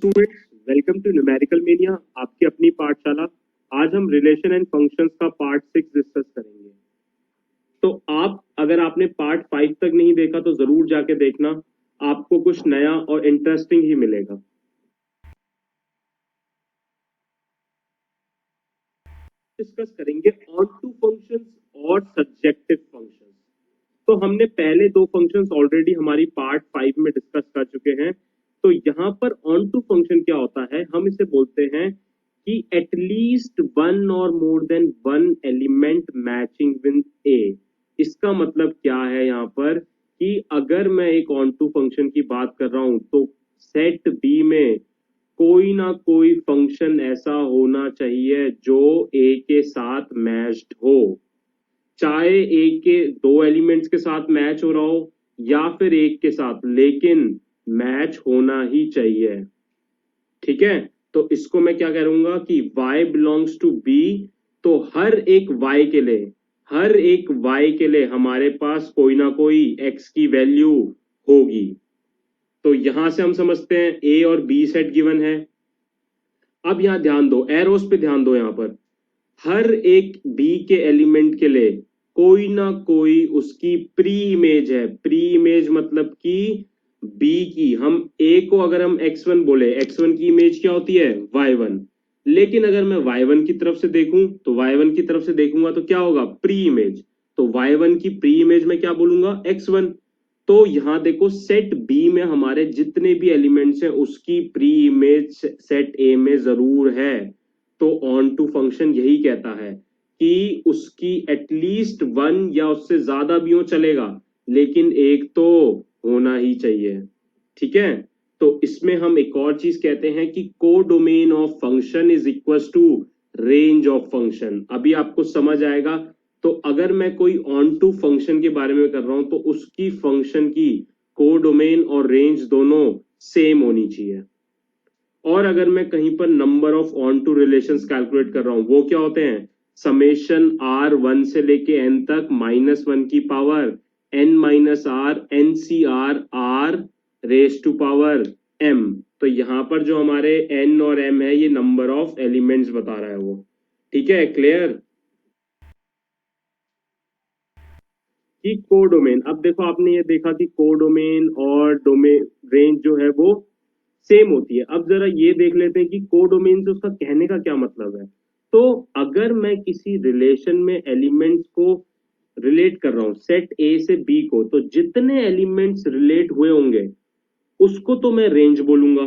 Students, welcome to numerical mania, आपकी अपनी पाठशाला। आज हम रिलेशन एंड फंक्शंस का पार्ट 6 डिस्कस करेंगे। तो आप अगर आपने पार्ट 5 तक नहीं देखा तो जरूर जाके देखना, आपको कुछ नया और इंटरेस्टिंग ही मिलेगा। डिस्कस करेंगे ऑन टू फंक्शंस और सब्जेक्टिव फंक्शंस। तो हमने पहले दो फंक्शंस ऑलरेडी हमारी पार्ट 5 में डिस्कस कर चुके हैं। तो यहाँ पर ऑन टू फंक्शन क्या होता है, हम इसे बोलते हैं कि एटलीस्ट वन और more than one element matching with A. इसका मतलब क्या है यहाँ पर कि अगर मैं एक ऑन टू फंक्शन की बात कर रहा हूं तो सेट बी में कोई ना कोई फंक्शन ऐसा होना चाहिए जो ए के साथ मैच्ड हो, चाहे एक के दो एलिमेंट्स के साथ मैच हो रहा हो या फिर एक के साथ, लेकिन मैच होना ही चाहिए। ठीक है, तो इसको मैं क्या करूंगा कि y बिलोंग्स टू b। तो हर एक y के लिए हमारे पास कोई ना कोई x की वैल्यू होगी। तो यहां से हम समझते हैं a और b सेट गिवन है। अब यहां ध्यान दो, एरोस पे ध्यान दो। यहां पर हर एक b के एलिमेंट के लिए कोई ना कोई उसकी प्री इमेज है। प्री इमेज मतलब कि b की, हम a को अगर हम x1 बोले, x1 की इमेज क्या होती है, y1। लेकिन अगर मैं y1 की तरफ से देखूं तो y1 की तरफ से देखूंगा तो क्या होगा, प्री इमेज। तो y1 की प्री इमेज में क्या बोलूंगा, x1। तो यहां देखो, सेट बी में हमारे जितने भी एलिमेंट्स हैं उसकी प्री इमेज सेट ए में जरूर है। तो ऑन टू फंक्शन यही कहता है कि उसकी एटलीस्ट वन या उससे ज्यादा भी हो चलेगा, लेकिन एक तो होना ही चाहिए। ठीक है, तो इसमें हम एक और चीज कहते हैं कि codomain of function is equal to range of function. अभी आपको समझ आएगा। तो अगर मैं कोई ऑन टू फंक्शन के बारे में कर रहा हूं तो उसकी फंक्शन की कोडोमेन और रेंज दोनों सेम होनी चाहिए। और अगर मैं कहीं पर number of onto relations calculate कर रहा हूं, वो क्या होते हैं, समेशन आर वन से लेके एन तक -1 की power n minus R N C R R raise to power m। तो यहां पर जो हमारे n और m है ये नंबर ऑफ एलिमेंट्स बता रहा है वो। ठीक है, क्लियर। कि कोडोमेन, अब देखो आपने ये देखा कि कोडोमेन और डोमेन रेंज जो है वो सेम होती है। अब जरा ये देख लेते हैं कि कोडोमेन से उसका कहने का क्या मतलब है। तो अगर मैं किसी रिलेशन में एलिमेंट्स को रिलेट कर रहा हूं, सेट ए से बी को, तो जितने एलिमेंट्स रिलेट हुए होंगे उसको तो मैं रेंज बोलूंगा,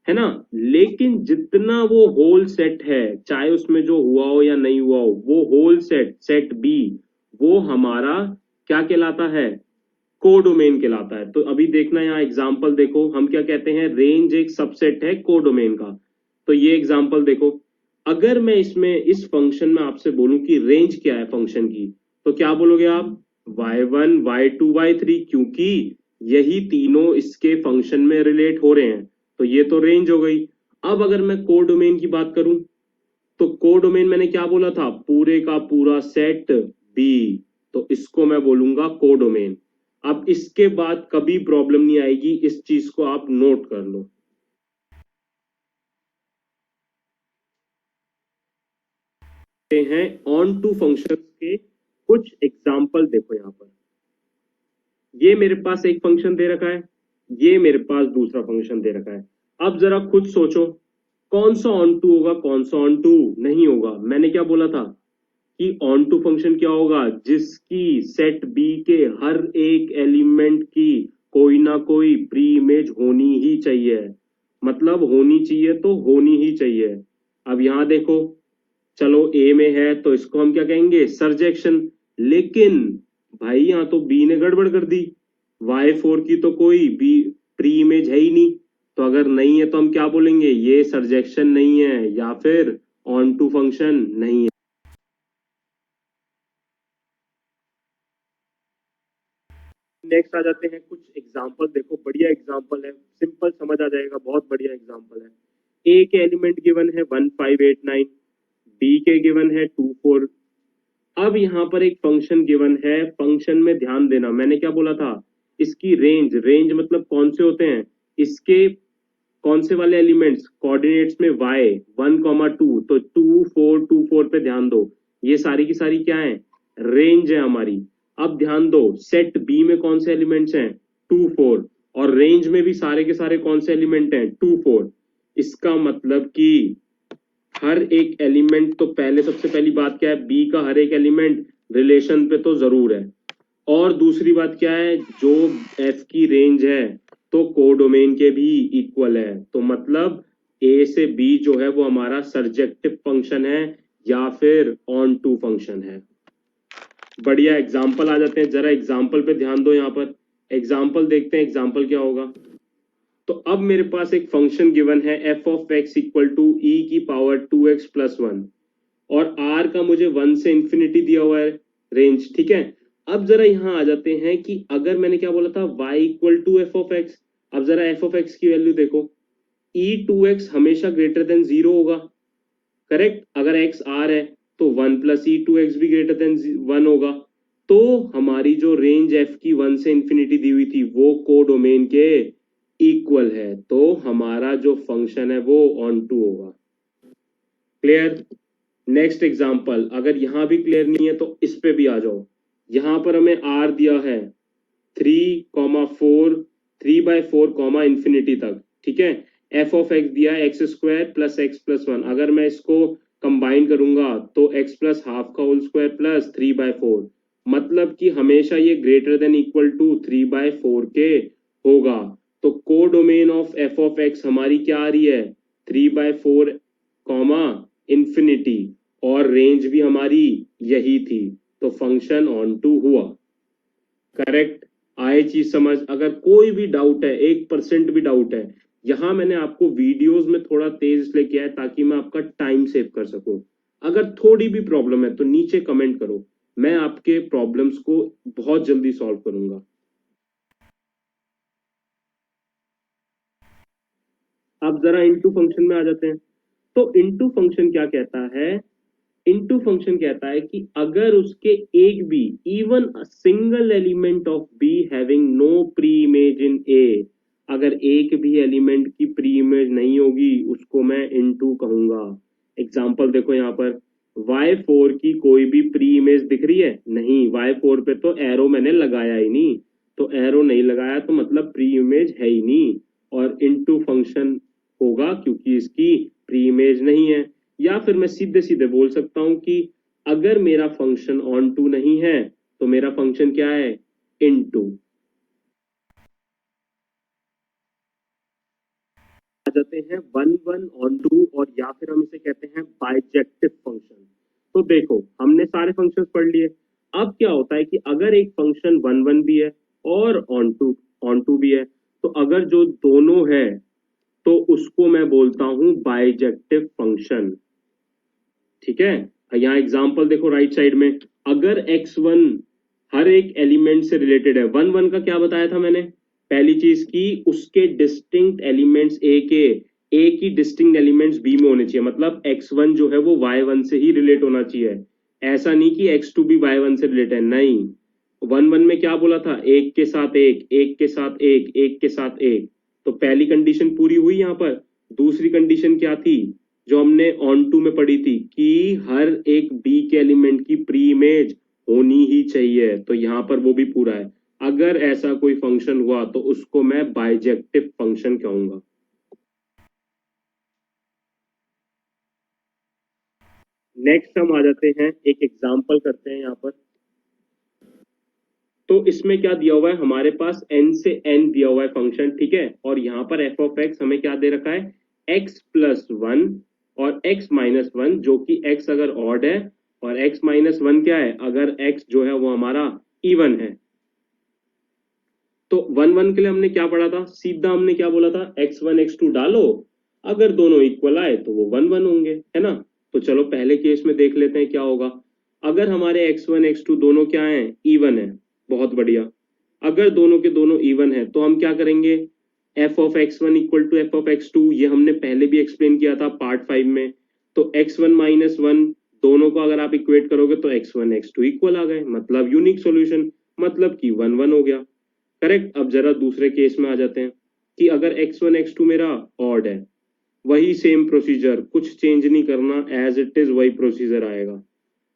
है ना। लेकिन जितना वो होल सेट है, चाहे उसमें जो हुआ हो या नहीं हुआ हो, वो होल सेट, सेट बी, वो हमारा क्या कहलाता है, कोडोमेन कहलाता है। तो अभी देखना, यहाँ एग्जांपल देखो, हम क्या कहते हैं, रेंज एक सबसेट है कोडोमेन का। तो ये एग्जांपल देखो, अगर मैं इसमें इस फंक्शन में आपसे बोलूं कि रेंज क्या है फंक्शन की, तो क्या बोलोगे आप, y1 y2 y3, क्योंकि यही तीनों इसके फंक्शन में रिलेट हो रहे हैं। तो ये तो रेंज हो गई। अब अगर मैं कोडोमेन की बात करूं तो कोडोमेन मैंने क्या बोला था, पूरे का पूरा सेट बी। तो इसको मैं बोलूंगा कोडोमेन। अब इसके बाद कभी प्रॉब्लम नहीं आएगी, इस चीज को आप नोट कर लो। हैं ऑन टू फंक्शंस के कुछ एग्जांपल देखो। यहां पर ये मेरे पास एक फंक्शन दे रखा है, ये मेरे पास दूसरा फंक्शन दे रखा है। अब जरा खुद सोचो, कौन सा ऑन टू होगा, कौन सा ऑन टू नहीं होगा। मैंने क्या बोला था कि ऑन टू फंक्शन क्या होगा, जिसकी सेट बी के हर एक एलिमेंट की कोई ना कोई प्री इमेज होनी ही चाहिए। मतलब होनी चाहिए तो होनी ही चाहिए। अब यहां देखो, चलो ए में है तो इसको हम क्या कहेंगे, सरजेक्शन। लेकिन भाई यहां तो बी ने गड़बड़ कर दी, y4 की तो कोई बी प्री इमेज है ही नहीं। तो अगर नहीं है तो हम क्या बोलेंगे, ये सरजेक्शन नहीं है या फिर ऑन टू फंक्शन नहीं है। नेक्स्ट आ जाते हैं कुछ एग्जांपल देखो, बढ़िया एग्जांपल है, सिंपल समझ आ जाएगा, बहुत बढ़िया एग्जांपल है। ए के एलिमेंट गिवन है 1589, बी के गिवन है 24। अब यहाँ पर एक फंक्शन गिवन है, फंक्शन में ध्यान देना, मैंने क्या बोला था, इसकी रेंज, रेंज मतलब कौन से होते हैं, इसके कौन से वाले एलिमेंट्स, कोऑर्डिनेट्स में y 1,2, तो 2 4 2 4 पे ध्यान दो, ये सारी की सारी क्या है, रेंज है हमारी। अब ध्यान दो सेट बी में कौन से एलिमेंट्स हैं, 2 4, और रेंज में भी सारे के सारे कौन से एलिमेंट हैं, 2 4। इसका मतलब कि हर एक एलिमेंट, तो पहले सबसे पहली बात क्या है, बी का हर एक एलिमेंट रिलेशन पे तो जरूर है, और दूसरी बात क्या है, जो एफ की रेंज है तो कोडोमेन के भी इक्वल है। तो मतलब ए से बी जो है वो हमारा सर्जेक्टिव फंक्शन है या फिर ऑन टू फंक्शन है। बढ़िया, एग्जाम्पल आ जाते हैं, जरा एग्जाम्पल पे ध्यान दो। यहाँ पर एग्जाम्पल देखते हैं, एग्जाम्पल क्या होगा। तो अब मेरे पास एक फंक्शन गिवन है F of X equal to E की पावर 2x प्लस 1, और आर का मुझे 1 से इंफिनिटी दिया हुआ है रेंज, ठीक है। अब जरा यहाँ आ जाते हैं कि अगर मैंने क्या बोला था, y equal to F of X, अब जरा एफ ऑफ एक्स की वैल्यू देखो, e2x हमेशा ग्रेटर देन 0 होगा, करेक्ट। अगर x r है तो 1 प्लस e2x भी ग्रेटर देन 1 होगा। तो हमारी जो रेंज f की 1 से इंफिनिटी दी हुई थी वो कोडोमेन के इक्वल है, तो हमारा जो फंक्शन है वो ऑन टू होगा। क्लियर। नेक्स्ट एग्जाम्पल, अगर यहां भी क्लियर नहीं है तो इस पे भी आ जाओ। यहां पर हमें r दिया है 3,4 3/4 इंफिनिटी तक, ठीक है। एफ ऑफ एक्स दिया है x square plus x plus 1, अगर मैं इसको कंबाइन करूंगा तो एक्स प्लस हाफ का होल स्क्वायर प्लस 3/4, मतलब कि हमेशा ये ग्रेटर देन इक्वल टू 3/4 के होगा। तो codomain of F of x हमारी क्या आ रही है, 3/4 कॉमा इंफिनिटी, और रेंज भी हमारी यही थी, तो फंक्शन ऑन टू हुआ। करेक्ट, आए चीज समझ। अगर कोई भी डाउट है, 1% भी डाउट है, यहां मैंने आपको वीडियोस में थोड़ा तेज इसलिए किया है ताकि मैं आपका टाइम सेव कर सकूं। अगर थोड़ी भी प्रॉब्लम है तो नीचे कमेंट करो, मैं आपके प्रॉब्लम्स को बहुत जल्दी सॉल्व करूंगा। अब जरा इनटू फंक्शन में आ जाते हैं। तो इनटू फंक्शन क्या कहता है, इनटू फंक्शन कहता है कि अगर उसके एक भी, even a single element of B having no pre image in A, अगर एक भी एलिमेंट की प्री इमेज नहीं होगी उसको मैं इनटू कहूंगा। एग्जांपल देखो यहाँ पर, y4 की कोई भी प्री इमेज दिख रही है, नहीं, y4 पे तो एरो मैंने लगाया ही नहीं, तो एरो नहीं लगाया तो मतलब प्री इमेज है ही नहीं, और इनटू फंक्शन होगा क्योंकि इसकी प्री इमेज नहीं है। या फिर मैं सीधे सीधे बोल सकता हूं कि अगर मेरा फंक्शन ऑन टू नहीं है तो मेरा फंक्शन क्या है, इन टू। आ जाते हैं 1 1 ऑन टू, और या फिर हम इसे कहते हैं बाइजेक्टिव फंक्शन। तो देखो हमने सारे फंक्शंस पढ़ लिए। अब क्या होता है कि अगर एक फंक्शन 1 1 भी है और ऑन टू भी है, तो अगर जो दोनों है तो उसको मैं बोलता हूं बाइजेक्टिव फंक्शन, ठीक है। यहाँ एग्जांपल देखो राइट साइड में, अगर x1 हर एक एलिमेंट से रिलेटेड है, 1 1 का क्या बताया था मैंने, पहली चीज की उसके डिस्टिंक्ट एलिमेंट्स ए की डिस्टिंक्ट एलिमेंट्स बी में होने चाहिए, मतलब x1 जो है वो y1 से ही रिलेट होना चाहिए। ऐसा नहीं कि x2 भी y1 से रिलेट है, नहीं। 1 1 में क्या बोला था, एक के साथ एक, एक के साथ एक, एक के साथ एक, तो पहली कंडीशन पूरी हुई यहाँ पर। दूसरी कंडीशन क्या थी जो हमने ऑन टू में पढ़ी थी, कि हर एक बी के एलिमेंट की प्री इमेज होनी ही चाहिए, तो यहाँ पर वो भी पूरा है। अगर ऐसा कोई फंक्शन हुआ तो उसको मैं बाइजेक्टिव फंक्शन कहूंगा। नेक्स्ट हम आ जाते हैं, एक एग्जांपल करते हैं यहाँ पर। तो इसमें क्या दिया हुआ है, हमारे पास n से n दिया हुआ है फंक्शन, ठीक है। और यहाँ पर f ऑफ x हमें क्या दे रखा है, x प्लस 1 और x माइनस 1, जो कि x अगर ऑड है और x माइनस 1 क्या है, अगर x जो है वो हमारा इवन है। तो 1 1 के लिए हमने क्या पढ़ा था, सीधा हमने क्या बोला था, x1 x2 डालो, अगर दोनों इक्वल आए तो वो 1 1 होंगे, है ना। तो चलो पहले केस में देख लेते हैं क्या होगा। अगर हमारे x1 x2 दोनों क्या है, इवन है, बहुत बढ़िया। अगर दोनों के दोनों इवन है तो हम क्या करेंगे, F of x1 equal to F of x2, ये हमने पहले भी एक्सप्लेन किया था पार्ट 5 में। तो x1 माइनस 1 दोनों को अगर आप इक्वेट करोगे तो x1 x2 इक्वल आ गए, मतलब यूनिक सॉल्यूशन, मतलब कि 1 1 हो गया। करेक्ट। अब जरा दूसरे केस में आ जाते हैं। कि अगर x1 x2 मेरा ऑड है, वही सेम प्रोसीजर, कुछ चेंज नहीं करना, एज इट इज वही प्रोसीजर आएगा।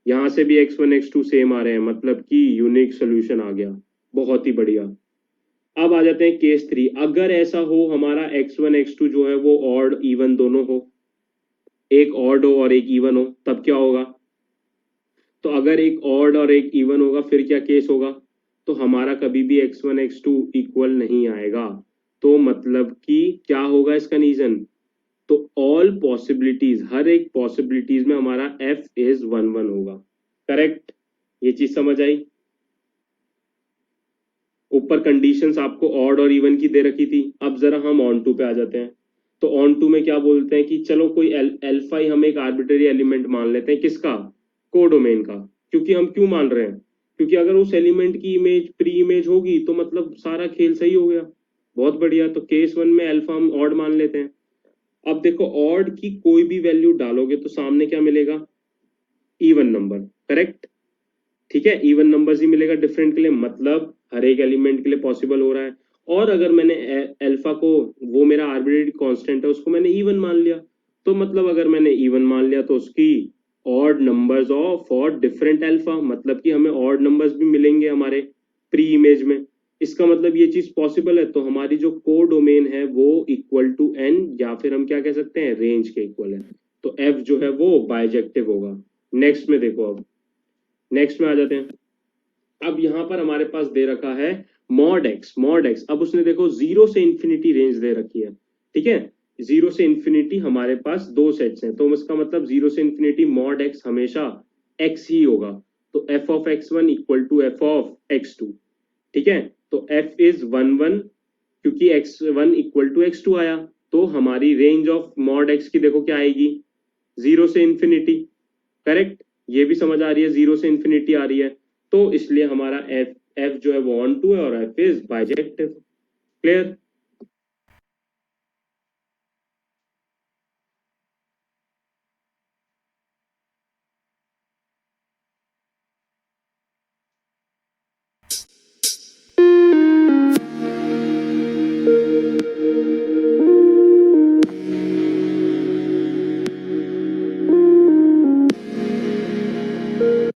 यहां से भी x1 x2 सेम आ रहे हैं, मतलब कि यूनिक सोल्यूशन आ गया। बहुत ही बढ़िया। अब आ जाते हैं केस 3। अगर ऐसा हो हमारा x1 x2 जो है वो ऑड इवन दोनों हो, एक ऑड हो और एक इवन हो, तब क्या होगा? तो अगर एक ऑड और एक इवन होगा फिर क्या केस होगा? तो हमारा कभी भी x1 x2 इक्वल नहीं आएगा। तो मतलब कि क्या होगा इसका रीजन? तो ऑल पॉसिबिलिटीज, हर एक पॉसिबिलिटीज में हमारा f इज 1 1 होगा। करेक्ट? ये चीज समझ आई? ऊपर कंडीशंस आपको ऑड और इवन की दे रखी थी। अब जरा हम ऑन टू पे आ जाते हैं। तो ऑन टू में क्या बोलते हैं कि चलो कोई अल्फा ही हम एक आर्बिट्रेरी एलिमेंट मान लेते हैं, किसका? कोडोमेन का। क्योंकि हम क्यों मान रहे हैं? क्योंकि अगर उस एलिमेंट की इमेज प्री इमेज होगी तो मतलब सारा खेल सही हो गया। बहुत बढ़िया। तो केस 1 में अल्फा हम ऑड मान लेते हैं। अब देखो, ऑड की कोई भी वैल्यू डालोगे तो सामने क्या मिलेगा? Even number. करेक्ट? ठीक है, इवन नंबर्स ही मिलेगा डिफरेंट के लिए, मतलब हर एक एलिमेंट के लिए पॉसिबल हो रहा है। और अगर मैंने अल्फा को, वो मेरा आर्बिट्रेरी कांस्टेंट है, उसको मैंने इवन मान लिया, तो मतलब अगर मैंने इवन मान लिया तो उसकी odd numbers of for different alpha, मतलब कि हमें ऑड नंबर्स भी मिलेंगे हमारे प्री इमेज में। इसका मतलब ये चीज पॉसिबल है। तो हमारी जो को डोमेन है वो इक्वल टू एन, या फिर हम क्या कह सकते हैं, रेंज के इक्वल है। तो एफ जो है वो बाइजेक्टिव होगा। नेक्स्ट में देखो, अब नेक्स्ट में आ जाते हैं। अब यहां पर हमारे पास दे रखा है मॉड एक्स। मॉड एक्स, अब उसने देखो 0 से इंफिनिटी रेंज दे रखी है। ठीक है, 0 से इंफिनिटी हमारे पास दो सेट्स हैं, तो इसका मतलब 0 से इंफिनिटी मॉड एक्स हमेशा एक्स ही होगा। तो F of x1 equal to F of x2। ठीक है, तो एफ इज 1 1, क्योंकि x1 इक्वल टू x2 आया। तो हमारी रेंज ऑफ मॉड एक्स की देखो क्या आएगी? 0 से इंफिनिटी। करेक्ट? ये भी समझ आ रही है, 0 से इंफिनिटी आ रही है। तो इसलिए हमारा एफ जो है वो ऑन टू है और एफ इज बाइजेक्टिव। क्लियर?